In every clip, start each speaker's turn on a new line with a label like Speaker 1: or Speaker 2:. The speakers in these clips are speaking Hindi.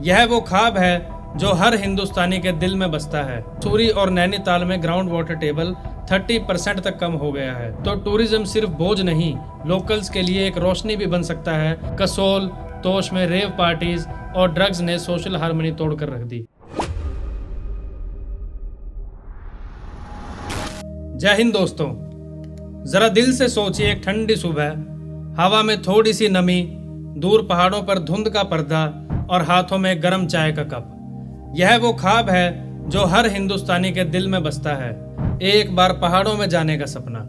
Speaker 1: यह वो ख्वाब है जो हर हिंदुस्तानी के दिल में बसता है। सूरी और नैनीताल में ग्राउंड वाटर टेबल 30% तक कम हो गया है, तो टूरिज्म सिर्फ बोझ नहीं, लोकल्स के लिए एक रोशनी भी बन सकता है। कसोल, तोश में रेव पार्टीज और ड्रग्स ने सोशल हार्मनी तोड़कर रख दी। जय हिंद दोस्तों, जरा दिल से सोचिए, एक ठंडी सुबह, हवा में थोड़ी सी नमी, दूर पहाड़ों पर धुंध का पर्दा और हाथों में गर्म चाय का कप। यह वो ख्वाब है जो हर हिंदुस्तानी के दिल में बसता है, एक बार पहाड़ों में जाने का सपना।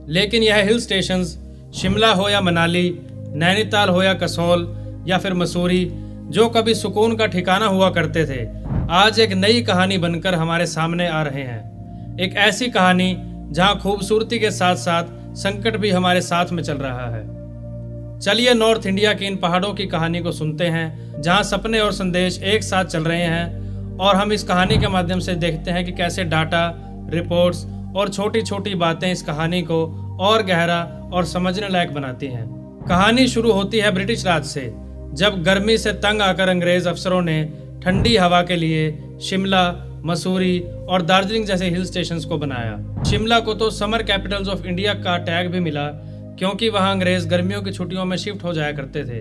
Speaker 1: लेकिन यह हिल स्टेशंस, शिमला हो या मनाली, नैनीताल हो या कसोल या फिर मसूरी, जो कभी सुकून का ठिकाना हुआ करते थे, आज एक नई कहानी बनकर हमारे सामने आ रहे हैं। एक ऐसी कहानी जहां खूबसूरती के साथ साथ संकट भी हमारे साथ में चल रहा है। चलिए नॉर्थ इंडिया की इन पहाड़ों की कहानी को सुनते हैं, जहां सपने और संदेश एक साथ चल रहे हैं, और हम इस कहानी के माध्यम से देखते हैं कि कैसे डाटा, रिपोर्ट्स और छोटी छोटी बातें इस कहानी को और गहरा और समझने लायक बनाती हैं। कहानी शुरू होती है ब्रिटिश राज से, जब गर्मी से तंग आकर अंग्रेज अफसरों ने ठंडी हवा के लिए शिमला, मसूरी और दार्जिलिंग जैसे हिल स्टेशंस को बनाया। शिमला को तो समर कैपिटल्स ऑफ इंडिया का टैग भी मिला, क्योंकि वहां अंग्रेज गर्मियों की छुट्टियों में शिफ्ट हो जाया करते थे।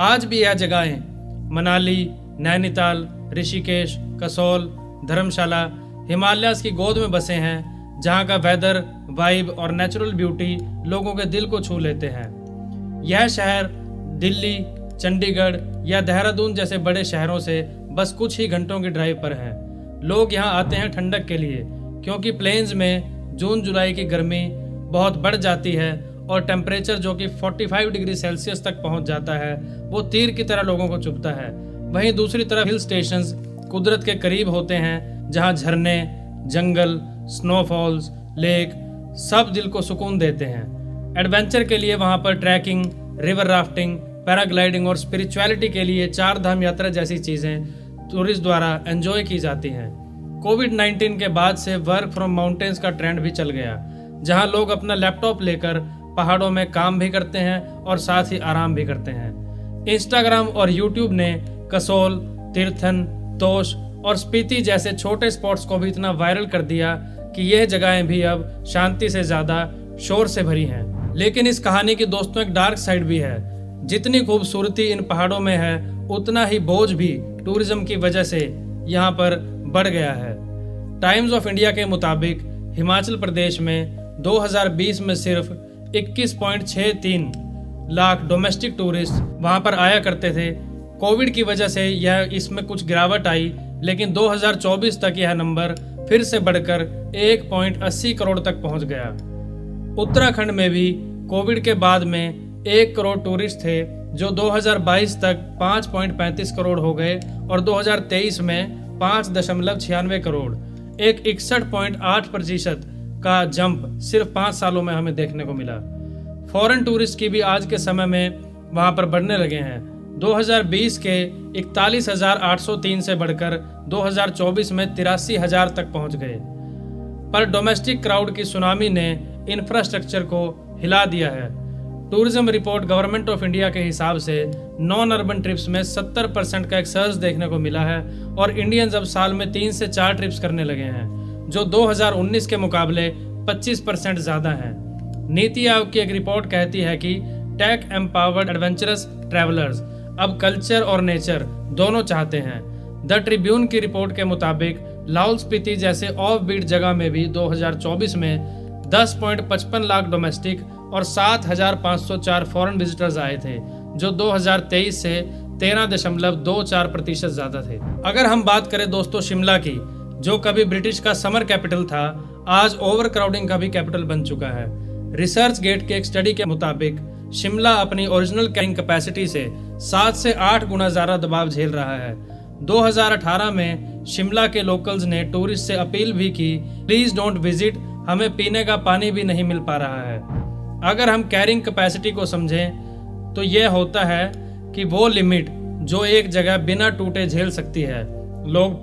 Speaker 1: आज भी यह जगहें मनाली, नैनीताल, ऋषिकेश, कसोल, धर्मशाला हिमालयाज की गोद में बसे हैं, जहां का वेदर, वाइब और नेचुरल ब्यूटी लोगों के दिल को छू लेते हैं। यह शहर दिल्ली, चंडीगढ़ या देहरादून जैसे बड़े शहरों से बस कुछ ही घंटों की ड्राइव पर है। लोग यहाँ आते हैं ठंडक के लिए, क्योंकि प्लेन्स में जून जुलाई की गर्मी बहुत बढ़ जाती है और टेम्परेचर जो कि 45 डिग्री सेल्सियस तक पहुंच जाता है, वो तीर की तरह लोगों को चुभता है। वहीं दूसरी तरफ हिल स्टेशंस कुदरत के करीब होते हैं, जहां झरने, जंगल, स्नोफॉल्स, लेक सब दिल को सुकून देते हैं। एडवेंचर के लिए वहां पर ट्रैकिंग, रिवर राफ्टिंग, पैराग्लाइडिंग और स्पिरिचुअलिटी के लिए 4 धाम यात्रा जैसी चीजें टूरिस्ट द्वारा एंजॉय की जाती हैं। कोविड-19 के बाद से वर्क फ्रॉम माउंटेन्स का ट्रेंड भी चल गया, जहां लोग अपना लैपटॉप लेकर पहाड़ों में काम भी करते हैं और साथ ही आराम भी करते हैं। इंस्टाग्राम और यूट्यूब ने कसोल, तीर्थन, तोश और स्पीति जैसे छोटे स्पॉट्स को भी इतना वायरल कर दिया कि यह जगहें भी अब शांति से ज्यादा शोर से भरी हैं। लेकिन इस कहानी की दोस्तों एक डार्क साइड भी है। जितनी खूबसूरती इन पहाड़ों में है, उतना ही बोझ भी टूरिज्म की वजह से यहाँ पर बढ़ गया है। टाइम्स ऑफ इंडिया के मुताबिक हिमाचल प्रदेश में 2020 में सिर्फ 21.63 लाख डोमेस्टिक टूरिस्ट वहां पर आया करते थे। कोविड की वजह से यह इसमें कुछ गिरावट आई, लेकिन 2024 तक यह नंबर फिर से बढ़कर 1.80 करोड़ तक पहुंच गया। उत्तराखंड में भी कोविड के बाद में 1 करोड़ टूरिस्ट थे, जो 2022 तक 5.35 करोड़ हो गए और 2023 में 5.96 करोड़, एक 61.8% का जंप सिर्फ 5 सालों में हमें देखने को मिला। फॉरेन टूरिस्ट की भी आज के समय में वहां पर बढ़ने लगे हैं। 2020 के 41,803 से बढ़कर 2024 में 83,000 तक पहुंच गए। पर डोमेस्टिक क्राउड की सुनामी ने इंफ्रास्ट्रक्चर को हिला दिया है। Tourism report government of India के हिसाब से नॉन अर्बन ट्रिप्स में 70% का एक सर्ज देखने को मिला है, और इंडियंस अब साल में 3 से 4 ट्रिप्स करने लगे हैं, जो 2019 के मुकाबले 25% ज्यादा है। नीति आयोग की एक रिपोर्ट कहती है कि टेक एम्पावर्ड एडवेंचरस ट्रैवलर्स अब कल्चर और नेचर दोनों चाहते हैं। द ट्रिब्यून की रिपोर्ट के मुताबिक लाहौल स्पीति जैसे ऑफ बीट जगह में भी 2024 में 10.55 लाख डोमेस्टिक और 7,504 फॉरेन विजिटर्स आए थे, जो 2023 से 13.24% ज्यादा थे। अगर हम बात करें दोस्तों शिमला की, जो कभी ब्रिटिश का समर कैपिटल था, आज ओवर क्राउडिंग का भी कैपिटल बन चुका है। रिसर्च गेट के एक स्टडी के मुताबिक शिमला अपनी ओरिजिनल कैरिंग कैपेसिटी से 7 से 8 गुना ज्यादा दबाव झेल रहा है। 2018 में शिमला के लोकल्स ने टूरिस्ट से अपील भी की, प्लीज डोंट विजिट, हमें पीने का पानी भी नहीं मिल पा रहा है। अगर हम कैरिंग कैपेसिटी को समझें तो यह होता है कि वो लिमिट जो एक जगह बिना टूटे झेल सकती है, लोग,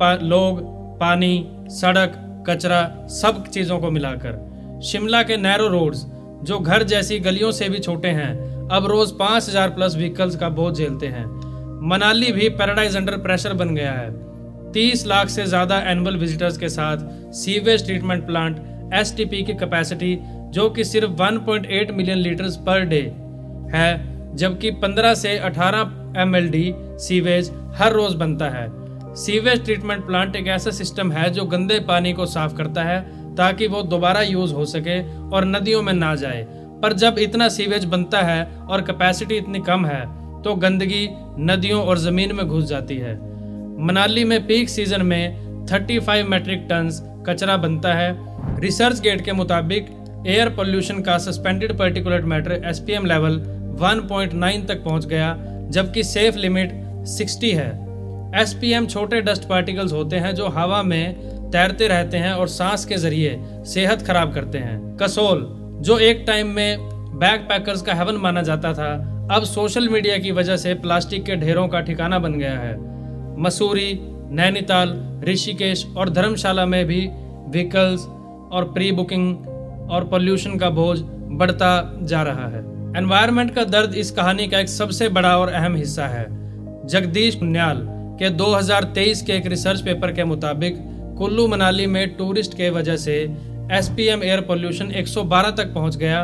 Speaker 1: पानी, सड़क, कचरा, सब चीजों को मिलाकर। शिमला के नैरो रोड्स जो घर जैसी गलियों से भी छोटे हैं, अब रोज 5,000 प्लस व्हीकल्स का बोझ झेलते हैं। मनाली भी पैराडाइज अंडर प्रेशर बन गया है। 30 लाख से ज़्यादा एनुअल विजिटर्स के साथ सीवेज ट्रीटमेंट प्लांट STP की कैपेसिटी जो कि सिर्फ 1.8 मिलियन लीटर्स पर डे है, जबकि 15 से 18 MLD सीवेज हर रोज बनता है। सीवेज ट्रीटमेंट प्लांट एक ऐसा सिस्टम है जो गंदे पानी को साफ करता है ताकि वो दोबारा यूज हो सके और नदियों में ना जाए। पर जब इतना सीवेज बनता है और कैपेसिटी इतनी कम है तो गंदगी नदियों और जमीन में घुस जाती है। मनाली में पीक सीजन में 35 मेट्रिक टन्स कचरा बनता है। रिसर्च गेट के मुताबिक एयर पोल्यूशन का suspended particulate matter SPM level 1.9 तक पहुंच गया, जबकि सेफ लिमिट 60 है। SPM छोटे डस्ट पार्टिकल्स होते हैं जो हवा में तैरते रहते हैं और सांस के जरिए सेहत खराब करते हैं। कसोल, जो एक टाइम में बैकपैकर्स का हेवन माना जाता था, अब सोशल मीडिया की वजह से प्लास्टिक के ढेरों का ठिकाना बन गया है। मसूरी, नैनीताल, ऋषिकेश और धर्मशाला में भी व्हीकल्स और प्री बुकिंग और पोल्यूशन का बोझ बढ़ता जा रहा है। एनवायरनमेंट का दर्द इस कहानी का एक सबसे बड़ा और अहम हिस्सा है। जगदीश पुन्याल के 2023 के एक रिसर्च पेपर के मुताबिक कुल्लू मनाली में टूरिस्ट के वजह से SPM एयर पोल्यूशन 112 तक पहुंच गया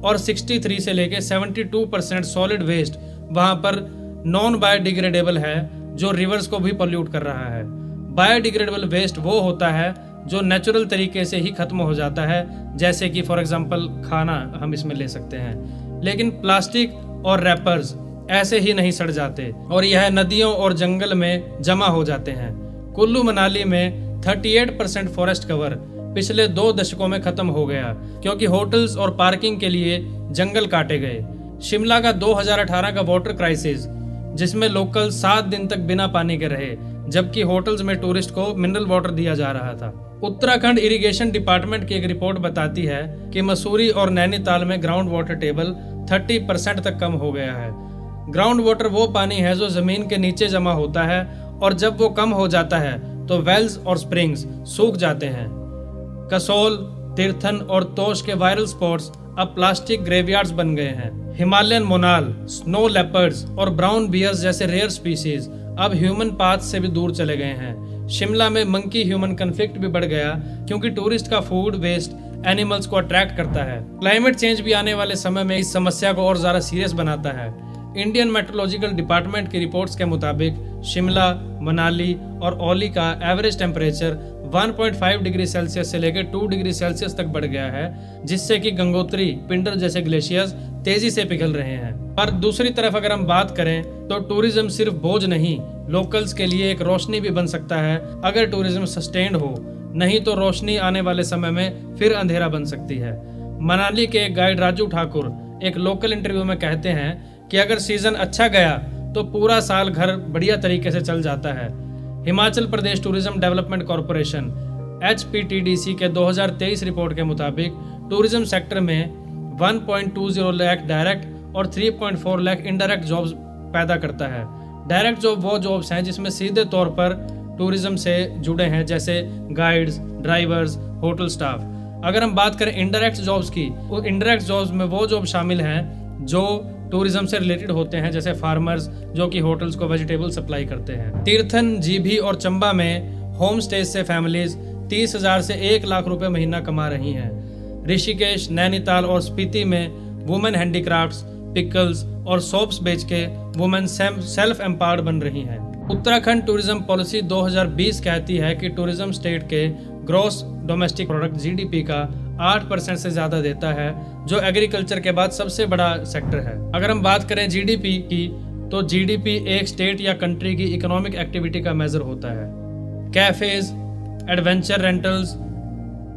Speaker 1: और 63 से लेकर 72% सॉलिड वेस्ट वहां पर नॉन बायोडिग्रेडेबल है जो रिवर्स को भी पोल्यूट कर रहा है। बायोडिग्रेडेबल वेस्ट वो होता है जो नेचुरल तरीके से ही खत्म हो जाता है, जैसे कि फॉर एग्जांपल खाना हम इसमें ले सकते हैं। लेकिन प्लास्टिक और रैपर्स ऐसे ही नहीं सड़ जाते और यह नदियों और जंगल में जमा हो जाते हैं। कुल्लू मनाली में 38% फॉरेस्ट कवर पिछले 2 दशकों में खत्म हो गया क्योंकि होटल्स और पार्किंग के लिए जंगल काटे गए। शिमला का 2018 का वाटर क्राइसिस, जिसमें लोकल 7 दिन तक बिना पानी के रहे, जबकि होटल्स में टूरिस्ट को मिनरल वाटर दिया जा रहा था। उत्तराखंड इरिगेशन डिपार्टमेंट की एक रिपोर्ट बताती है कि मसूरी और नैनीताल में ग्राउंड वाटर टेबल 30% तक कम हो गया है। ग्राउंड वाटर वो पानी है जो जमीन के नीचे जमा होता है और जब वो कम हो जाता है तो वेल्स और स्प्रिंग्स सूख जाते हैं। कसोल, तीर्थन और तोश के वायरल स्पॉट्स अब प्लास्टिक ग्रेवयार्ड्स बन गए हैं। हिमालयन मोनाल, स्नो लेपर्ड्स और ब्राउन बियर्स जैसे रेयर स्पीसीज अब ह्यूमन पाथ से भी दूर चले गए हैं। शिमला में मंकी ह्यूमन कन्फ्लिक्ट भी बढ़ गया क्योंकि टूरिस्ट का फूड वेस्ट एनिमल्स को अट्रैक्ट करता है। क्लाइमेट चेंज भी आने वाले समय में इस समस्या को और ज्यादा सीरियस बनाता है। इंडियन मेट्रोलॉजिकल डिपार्टमेंट की रिपोर्ट्स के मुताबिक शिमला, मनाली और ओली का एवरेज टेम्परेचर 1.5 डिग्री सेल्सियस से लेकर 2 डिग्री सेल्सियस तक बढ़ गया है, जिससे कि गंगोत्री, पिंडर जैसे ग्लेशियर्स तेजी से पिघल रहे हैं। पर दूसरी तरफ अगर हम बात करें तो टूरिज्म सिर्फ बोझ नहीं, लोकल्स के लिए एक रोशनी भी बन सकता है अगर टूरिज्म सस्टेन्ड हो, नहीं तो रोशनी आने वाले समय में फिर अंधेरा बन सकती है। मनाली के गाइड राजू ठाकुर एक लोकल इंटरव्यू में कहते हैं कि अगर सीजन अच्छा गया तो पूरा साल घर बढ़िया तरीके से चल जाता है। Himachal Pradesh tourism development corporation HPTDC के 2023 रिपोर्ट के मुताबिक टूरिज्म सेक्टर में 1.20 लाख डायरेक्ट और 3.4 लाख इनडायरेक्ट जॉब्स पैदा करता है। डायरेक्ट जॉब वो जॉब्स हैं जिसमें सीधे तौर पर टूरिज्म से जुड़े हैं, जैसे गाइड्स, ड्राइवर्स, होटल स्टाफ। अगर हम बात करें इनडायरेक्ट जॉब्स की, वो इनडायरेक्ट जॉब्स में वो जॉब शामिल हैं जो टूरिज्म से रिलेटेड होते हैं, जैसे फार्मर्स जो कि होटल्स को वेजिटेबल सप्लाई करते हैं। तीर्थन, जीभी और चंबा में होम स्टेज से फैमिलीज 30,000 से 1 लाख रुपए महीना कमा रही हैं। ऋषिकेश, नैनीताल और स्पीति में वुमेन हैंडीक्राफ्ट्स, पिकल्स और सोप्स बेच के वुमेन सेल्फ एम्पावर्ड बन रही हैं। उत्तराखंड टूरिज्म पॉलिसी 2020 कहती है कि टूरिज्म स्टेट के ग्रॉस डोमेस्टिक प्रोडक्ट GDP का 8% से ज्यादा देता है, जो एग्रीकल्चर के बाद सबसे बड़ा सेक्टर है। अगर हम बात करें GDP की, तो GDP एक स्टेट या कंट्री की इकोनॉमिक एक्टिविटी का मेजर होता है। कैफेज, एडवेंचर रेंटल्स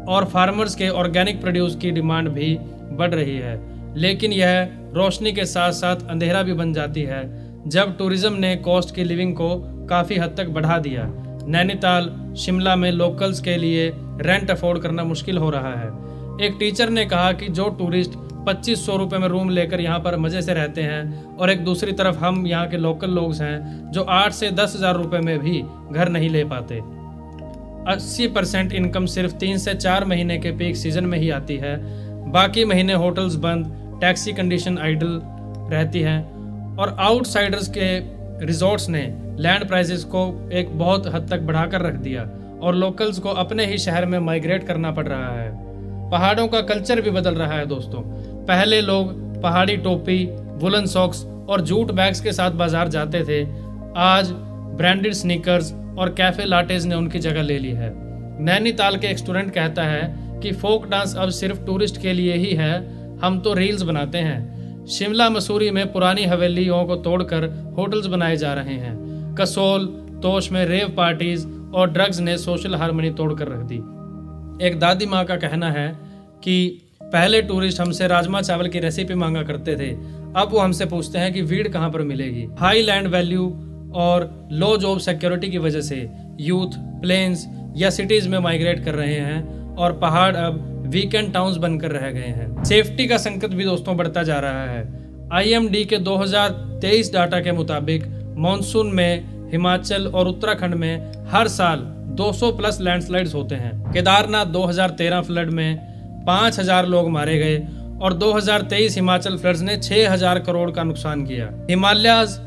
Speaker 1: और फार्मर्स के ऑर्गेनिक प्रोड्यूस की डिमांड भी बढ़ रही है, लेकिन यह रोशनी के साथ साथ अंधेरा भी बन जाती है जब टूरिज्म ने कॉस्ट की लिविंग को काफी हद तक बढ़ा दिया। नैनीताल, शिमला में लोकल्स के लिए रेंट अफोर्ड करना मुश्किल हो रहा है। एक टीचर ने कहा कि जो टूरिस्ट 2500 रुपए में रूम लेकर यहाँ पर मजे से रहते हैं और एक दूसरी तरफ हम यहाँ के लोकल लोग हैं जो 8 से 10,000 रुपए में भी घर नहीं ले पाते। 80% इनकम सिर्फ 3 से 4 महीने के पीक सीजन में ही आती है, बाकी महीने होटल्स बंद, टैक्सी कंडीशन आइडल रहती हैं और आउटसाइडर्स के रिजॉर्ट्स ने लैंड प्राइसेस को एक बहुत हद तक बढ़ाकर रख दिया और लोकल्स को अपने ही शहर में माइग्रेट करना पड़ रहा है। पहाड़ों का कल्चर भी बदल रहा है दोस्तों। पहले लोग पहाड़ी टोपी, वुलन सॉक्स और जूट बैग्स के साथ बाजार जाते थे। आज ब्रांडेड स्नीकर्स और कैफे लाटेज ने उनकी जगह ले ली है। नैनीताल के एक स्टूडेंट कहता है कि फोक डांस अब सिर्फ टूरिस्ट के लिए ही है, हम तो रील्स बनाते हैं। शिमला मसूरी में पुरानी हवेलियों को तोड़कर होटल्स बनाए जा रहे हैं। कसोल, तोश में रेव पार्टीज और ड्रग्स ने सोशल हार्मनी तोड़कर रख दी। एक दादी माँ का कहना है कि पहले टूरिस्ट हमसे राजमा चावल की रेसिपी मांगा करते थे, अब वो हमसे पूछते हैं कि वीड कहाँ पर मिलेगी। हाई लैंड वैल्यू और लो जॉब सिक्योरिटी की वजह से यूथ प्लेन्स या सिटीज में माइग्रेट कर रहे हैं और पहाड़ अब वीकेंड टाउन्स बनकर रह गए हैं। सेफ्टी का संकट भी दोस्तों बढ़ता जा रहा है। IMD के 2023 डाटा के मुताबिक मॉनसून में हिमाचल और उत्तराखंड में हर साल 200 प्लस लैंडस्लाइड्स होते हैं। केदारनाथ 2013 फ्लड में 5000 लोग मारे गए और 2023 हिमाचल फ्लड्स ने 6000 करोड़ का नुकसान किया। हिमालयाज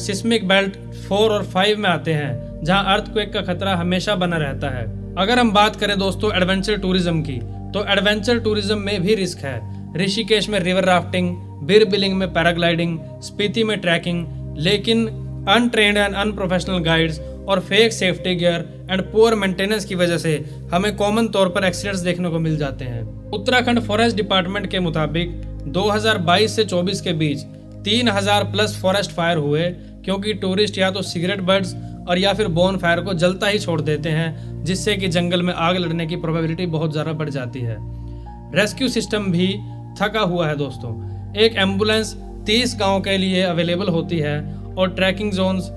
Speaker 1: सिस्मिक बेल्ट 4 और 5 में आते हैं, जहां अर्थक्वेक का खतरा हमेशा बना रहता है। अगर हम बात करें दोस्तों एडवेंचर टूरिज्म की, तो एडवेंचर टूरिज्म में भी रिस्क है। ऋषिकेश में रिवर राफ्टिंग, बीर बिलिंग में पैराग्लाइडिंग, स्पीति में ट्रैकिंग, लेकिन अनट्रेन्ड एंड अनप्रोफेशनल गाइड्स और fake safety gear and poor maintenance की वजह से हमें कॉमन तौर पर एक्सीडेंट्स देखने को मिल जाते हैं। उत्तराखंड फॉरेस्ट डिपार्टमेंट के मुताबिक 2022 से 24 के बीच 3000 प्लस फॉरेस्ट फायर हुए, क्योंकि टूरिस्ट या तो सिगरेट बर्ड्स और या फिर बोन फायर को जलता ही छोड़ देते हैं, जिससे कि जंगल में आग लगने की प्रोबेबिलिटी बहुत ज़्यादा बढ़ जाती है। रेस्क्यू सिस्टम भी थका हुआ है दोस्तों। एक एम्बुलेंस 30 गाँव के लिए अवेलेबल होती है और ट्रैकिंग जोन्स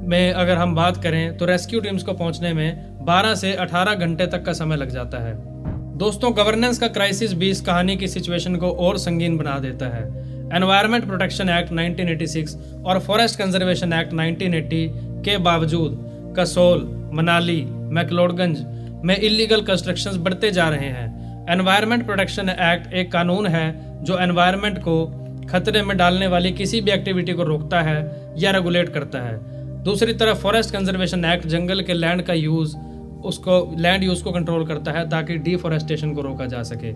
Speaker 1: में अगर हम बात करें तो रेस्क्यू टीम्स को पहुंचने में 12 से 18 घंटे तक का समय लग जाता है। दोस्तों गवर्नेंस का क्राइसिस भी इस कहानी की सिचुएशन को और संगीन बना देता है। एनवायरमेंट प्रोटेक्शन एक्ट 1986 और फॉरेस्ट कंजर्वेशन एक्ट 1980 के बावजूद कसोल, मनाली, मैक्लोडगंज में इलीगल कंस्ट्रक्शंस बढ़ते जा रहे हैं। एनवायरनमेंट प्रोटेक्शन एक्ट एक कानून है जो एनवायरनमेंट को खतरे में डालने वाली किसी भी एक्टिविटी को रोकता है या रेगुलेट करता है। दूसरी तरफ फॉरेस्ट कंजर्वेशन एक्ट जंगल के लैंड का यूज लैंड यूज को कंट्रोल करता है ताकि डिफॉरेस्टेशन को रोका जा सके।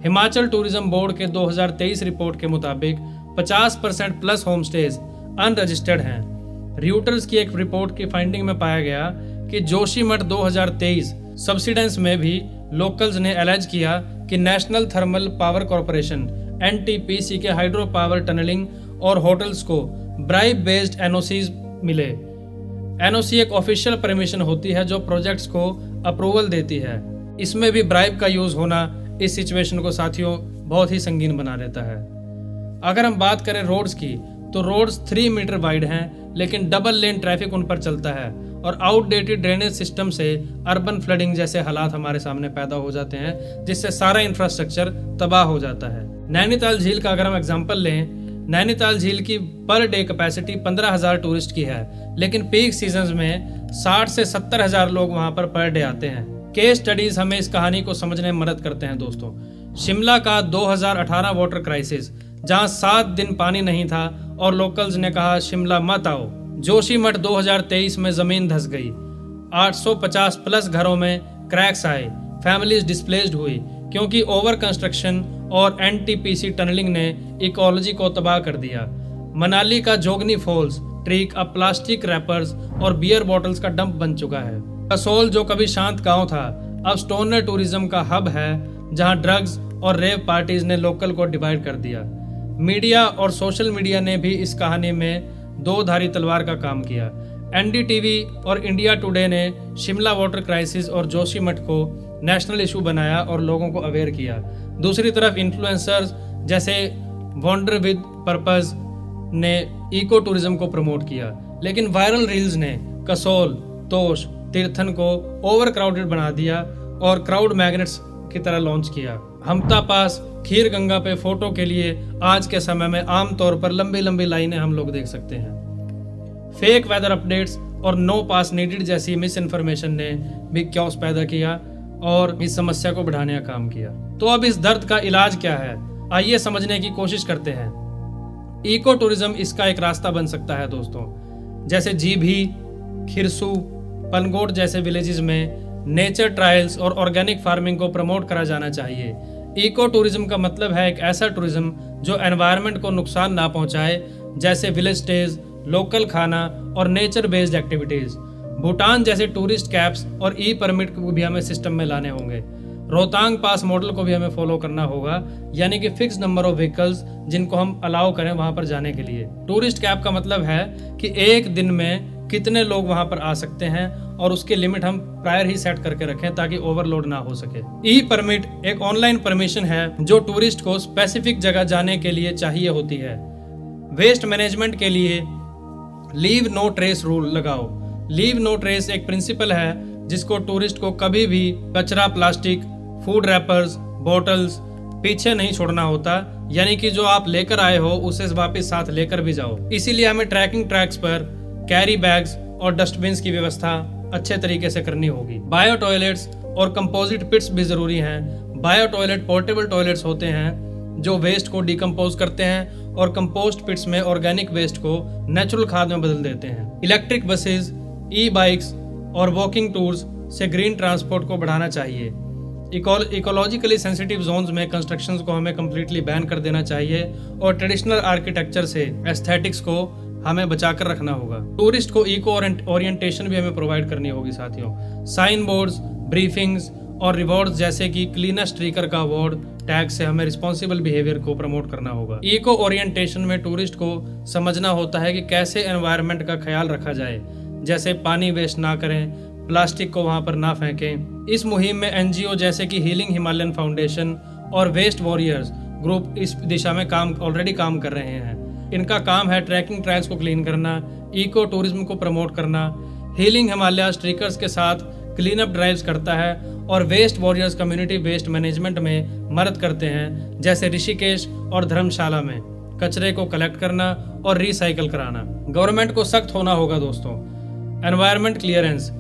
Speaker 1: हिमाचल टूरिज्म बोर्ड के 2023 रिपोर्ट के मुताबिक 50% प्लस होम स्टेज अनरजिस्टर्ड हैं। रियूटर्स की एक रिपोर्ट की फाइंडिंग में पाया गया कि जोशीमठ 2023 सब्सिडेंस में भी लोकल्स ने एलाइज किया कि national thermal power corporation NTPC के हाइड्रो पावर टनलिंग और होटल्स को ब्राइब बेस्ड NOCs मिले। NOC एक ऑफिशियल परमिशन होती है जो प्रोजेक्ट्स को अप्रूवल देती है। इसमें भी ब्राइब का यूज होना इस सिचुएशन को साथियों बहुत ही संगीन बना देता है। अगर हम बात करें रोड्स की, तो रोड्स 3 मीटर वाइड हैं, लेकिन डबल लेन ट्रैफिक उन पर चलता है और आउटडेटेड ड्रेनेज सिस्टम से अर्बन फ्लडिंग जैसे हालात हमारे सामने पैदा हो जाते हैं, जिससे सारा इंफ्रास्ट्रक्चर तबाह हो जाता है। नैनीताल झील का अगर हम एग्जांपल लें, नैनीताल झील की पर डे कैपेसिटी 15,000 टूरिस्ट की है, लेकिन पीक सीजन में 60 से 70,000 लोग वहां पर डे आते हैं। केस स्टडीज हमें इस कहानी को समझने में मदद करते हैं दोस्तों। शिमला का 2018 वाटर क्राइसिस, जहां 7 दिन पानी नहीं था और लोकल्स ने कहा शिमला मत आओ। जोशीमठ 2023 में जमीन धंस गई, 850 प्लस घरों में क्रैक्स आए, फैमिलीज डिस्प्लेस्ड हुई क्योंकि ओवर कंस्ट्रक्शन और NTPC टनलिंग ने इकोलॉजी को तबाह कर दिया। मनाली का जोगनी फॉल्स ट्रीक अब प्लास्टिक रैपर्स और बियर बॉटल्स का डंप बन चुका है। कसोल जो कभी शांत गांव था, अब स्टोनर टूरिज्म का हब है, जहां ड्रग्स और रेव पार्टीज ने लोकल को डिवाइड कर दिया। मीडिया और सोशल मीडिया ने भी इस कहानी में दो धारी तलवार का काम किया। NDTV और इंडिया टुडे ने शिमला वाटर क्राइसिस और जोशीमठ को नेशनल इशू बनाया और लोगों को अवेयर किया। दूसरी तरफ इन्फ्लुएंसर्स जैसे वॉन्डर विद पर्पस ने इको टूरिज्म को प्रमोट किया, लेकिन वायरल रील्स ने कसोल, तोश, तीर्थन को ओवर क्राउडेड बना दिया और क्राउड मैग्नेट्स की तरह लॉन्च किया। हमता पास, खीर गंगा पे फोटो के लिए आज के समय में आमतौर पर लंबी लंबी लाइनें हम लोग देख सकते हैं। फेक वेदर अपडेट्स और नो पास नीडेड जैसी मिस इन्फॉर्मेशन ने भी क्योस पैदा किया और इस समस्या को बढ़ाने का काम किया। तो अब इस दर्द का इलाज क्या है, आइए समझने की कोशिश करते हैं। इको टूरिज्म इसका एक रास्ता बन सकता है दोस्तों। जैसे जीभी, खिरसू, पनगोट जैसे विलेजेस में नेचर ट्रायल्स और ऑर्गेनिक फार्मिंग को प्रमोट करा जाना चाहिए। इको टूरिज्म का मतलब है एक ऐसा टूरिज्म जो एनवायरनमेंट को नुकसान ना पहुंचाए, जैसे विलेज स्टेज, लोकल खाना और नेचर बेस्ड एक्टिविटीज। भूटान जैसे टूरिस्ट कैप्स और ई परमिट को भी हमें सिस्टम में लाने होंगे। रोहतांग पास मॉडल को भी हमें फॉलो करना होगा, यानी कि फिक्स नंबर ऑफ व्हीकल्स जिनको हम अलाउ करें वहां पर जाने के लिए। टूरिस्ट कैप का मतलब है कि एक दिन में कितने लोग वहां पर आ सकते हैं और उसकी लिमिट हम प्रायर ही सेट करके रखें ताकि ओवरलोड ना हो सके। ई परमिट एक ऑनलाइन परमिशन है जो टूरिस्ट को स्पेसिफिक जगह जाने के लिए चाहिए होती है। वेस्ट मैनेजमेंट के लिए लीव नो ट्रेस रूल लगाओ। लीव नो ट्रेस एक प्रिंसिपल है जिसको टूरिस्ट को कभी भी कचरा, प्लास्टिक, फूड रैपर्स, बॉटल्स पीछे नहीं छोड़ना होता, यानी कि जो आप लेकर आए हो उसे वापस साथ लेकर भी जाओ। इसीलिए हमें ट्रैकिंग ट्रैक्स पर कैरी बैग्स और डस्टबिन्स की व्यवस्था अच्छे तरीके से करनी होगी। बायो टॉयलेट्स और कंपोजिट पिट्स भी जरूरी हैं। बायो टॉयलेट पोर्टेबल टॉयलेट्स होते हैं जो वेस्ट को डिकम्पोज करते हैं और कंपोस्ट पिट्स में ऑर्गेनिक वेस्ट को नेचुरल खाद में बदल देते हैं। इलेक्ट्रिक बसेस, ई बाइक्स और वॉकिंग टूर्स से ग्रीन ट्रांसपोर्ट को बढ़ाना चाहिए। इकोलॉजिकली सेंसिटिव जोन्स में कंस्ट्रक्शंस को हमें कम्प्लीटली बैन कर देना चाहिए और ट्रेडिशनल आर्किटेक्चर से एस्थेटिक्स को हमें बचाकर रखना होगा। टूरिस्ट को इको ओरिएंटेशन भी हमें प्रोवाइड करनी होगी साथियों। साइन बोर्ड्स, ब्रीफिंग्स और रिवॉर्ड्स जैसे कि क्लीनेस्ट ट्रीकर का अवार्ड टैग से हमें रिस्पॉन्सिबल बिहेवियर को प्रमोट करना होगा। इको ओरिएंटेशन में टूरिस्ट को समझना होता है कि कैसे एनवायरनमेंट का ख्याल रखा जाए, जैसे पानी वेस्ट ना करें, प्लास्टिक को वहां पर ना फेंकें। इस मुहिम में एनजीओ जैसे कि हीलिंग हिमालयन फाउंडेशन और वेस्ट वॉरियर्स ग्रुप इस दिशा में ऑलरेडी काम कर रहे हैं। इनका काम है ट्रैकिंग ट्रायल्स को क्लीन करना, इको टूरिज्म को प्रमोट करना। हीलिंग हिमालय ट्रीकर्स के साथ क्लीन अप ड्राइव्स करता है और waste warriors community waste management में मदद करते हैं, जैसे ऋषिकेश और धर्मशाला में कचरे को कलेक्ट करना और रिसाइकल कराना। गवर्नमेंट को सख्त होना होगा दोस्तों। एनवायरनमेंट क्लियरेंस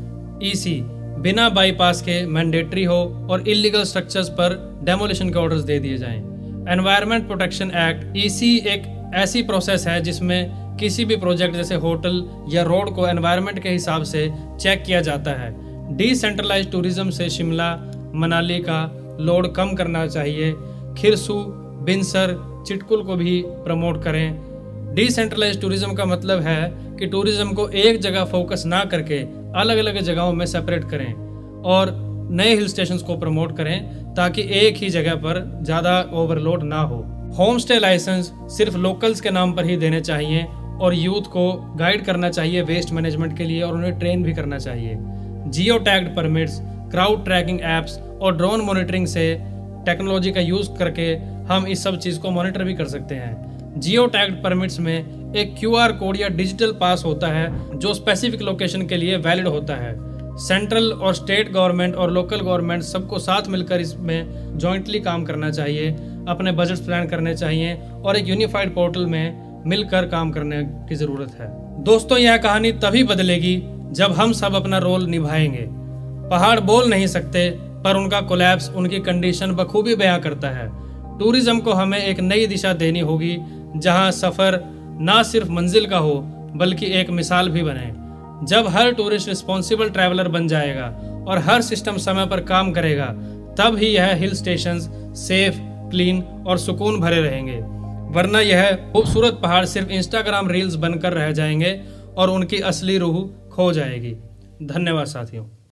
Speaker 1: ईसी बिना बाईपास के मैंडेटरी हो और इलीगल स्ट्रक्चर्स पर डेमोलिशन के ऑर्डर्स दे दिए जाएं। एनवायरनमेंट प्रोटेक्शन एक्ट ईसी एक ऐसी प्रोसेस है जिसमें किसी भी प्रोजेक्ट जैसे होटल या रोड को एनवायरनमेंट के हिसाब से चेक किया जाता है। डिसेंट्रलाइज्ड टूरिज्म से शिमला, मनाली का लोड कम करना चाहिए। खिरसू, बिनसर, चिटकुल को भी प्रमोट करें। डिसेंट्रलाइज्ड टूरिज्म का मतलब है कि टूरिज्म को एक जगह फोकस ना करके अलग अलग जगहों में सेपरेट करें और नए हिल स्टेशंस को प्रमोट करें ताकि एक ही जगह पर ज़्यादा ओवरलोड ना हो। होम स्टे लाइसेंस सिर्फ लोकल्स के नाम पर ही देने चाहिए और यूथ को गाइड करना चाहिए वेस्ट मैनेजमेंट के लिए और उन्हें ट्रेन भी करना चाहिए। Geo tagged permits, crowd tracking apps और ड्रोन मॉनिटरिंग से टेक्नोलॉजी का यूज करके हम इस सब चीज़ को मॉनिटर भी कर सकते हैं। जियो टैग्ड परमिट्स में एक क्यूआर कोड या डिजिटल पास होता है जो स्पेसिफिक लोकेशन के लिए वैलिड होता है। सेंट्रल और स्टेट गवर्नमेंट और लोकल गवर्नमेंट सबको साथ मिलकर इसमें जॉइंटली काम करना चाहिए, अपने बजट प्लान करने चाहिए और एक यूनिफाइड पोर्टल में मिलकर काम करने की जरूरत है। दोस्तों, यह कहानी तभी बदलेगी जब हम सब अपना रोल निभाएंगे। पहाड़ बोल नहीं सकते पर उनका कोलैप्स उनकी कंडीशन बखूबी बयां करता है। टूरिज्म को हमें एक नई दिशा देनी होगी जहां सफर ना सिर्फ मंजिल का हो बल्कि एक मिसाल भी बने। जब हर टूरिस्ट रिस्पॉन्सिबल ट्रैवलर बन जाएगा और हर सिस्टम समय पर काम करेगा, तब ही यह हिल स्टेशंस सेफ, क्लीन और सुकून भरे रहेंगे। वरना यह खूबसूरत पहाड़ सिर्फ इंस्टाग्राम रील्स बनकर रह जाएंगे और उनकी असली रूह खो जाएगी। धन्यवाद साथियों।